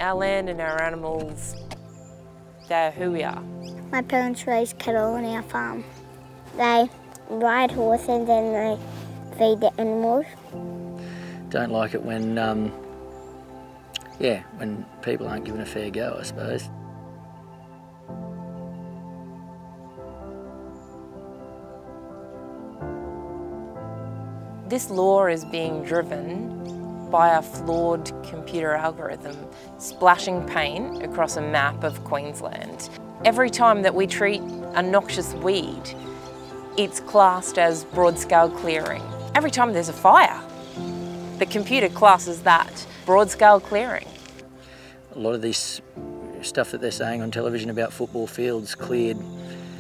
Our land and our animals, they're who we are. My parents raise cattle on our farm. They ride horses and they feed the animals. Don't like it when, when people aren't given a fair go, I suppose. This law is being driven by a flawed computer algorithm splashing paint across a map of Queensland. Every time that we treat a noxious weed, it's classed as broad-scale clearing. Every time there's a fire, the computer classes that broad-scale clearing. A lot of this stuff that they're saying on television about football fields cleared,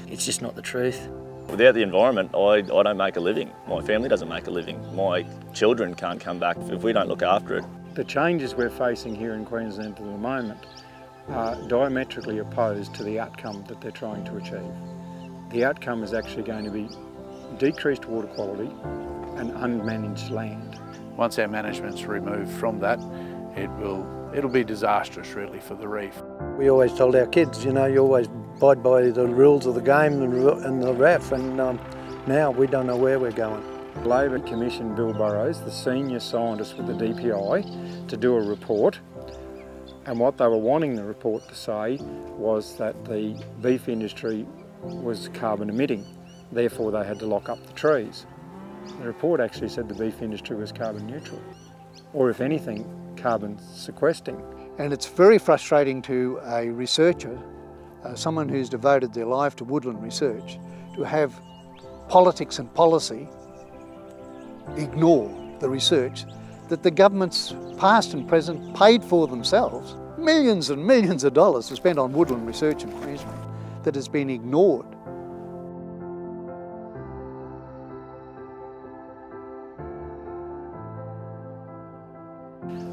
it's just not the truth. Without the environment, I don't make a living. My family doesn't make a living. My children can't come back if we don't look after it. The changes we're facing here in Queensland at the moment are diametrically opposed to the outcome that they're trying to achieve. The outcome is actually going to be decreased water quality and unmanaged land. Once our management's removed from that, it'll be disastrous really for the reef. We always told our kids, you always abide by the rules of the game and the RAF, and now we don't know where we're going. Labor commissioned Bill Burrows, the senior scientist with the DPI, to do a report, and what they were wanting the report to say was that the beef industry was carbon emitting, therefore they had to lock up the trees. The report actually said the beef industry was carbon neutral, or if anything, carbon sequestering. And it's very frustrating to a researcher, someone who's devoted their life to woodland research, to have politics and policy ignore the research that the governments, past and present, paid for themselves. Millions and millions of dollars are spent on woodland research in Queensland that has been ignored.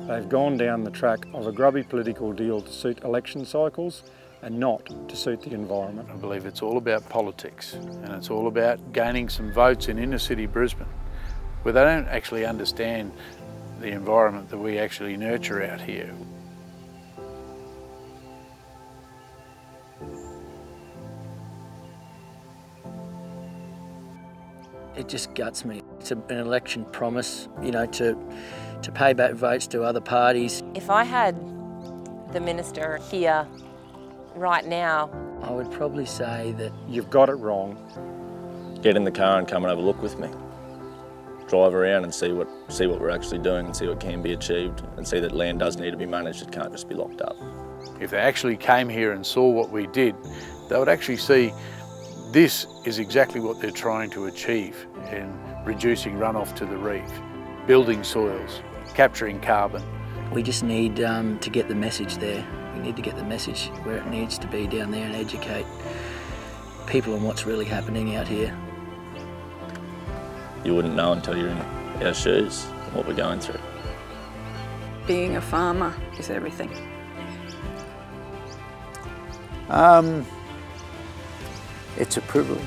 They've gone down the track of a grubby political deal to suit election cycles and not to suit the environment. I believe it's all about politics, and it's all about gaining some votes in inner city Brisbane, where they don't actually understand the environment that we actually nurture out here. It just guts me. It's an election promise, to pay back votes to other parties. If I had the minister here right now, I would probably say that you've got it wrong. Get in the car and come and have a look with me. Drive around and see what we're actually doing and see what can be achieved, and see that land does need to be managed, it can't just be locked up. If they actually came here and saw what we did, they would actually see this is exactly what they're trying to achieve in reducing runoff to the reef, building soils, capturing carbon. we just need to get the message there. We need to get the message where it needs to be down there and educate people on what's really happening out here. You wouldn't know until you're in our shoes and what we're going through. Being a farmer is everything. It's a privilege.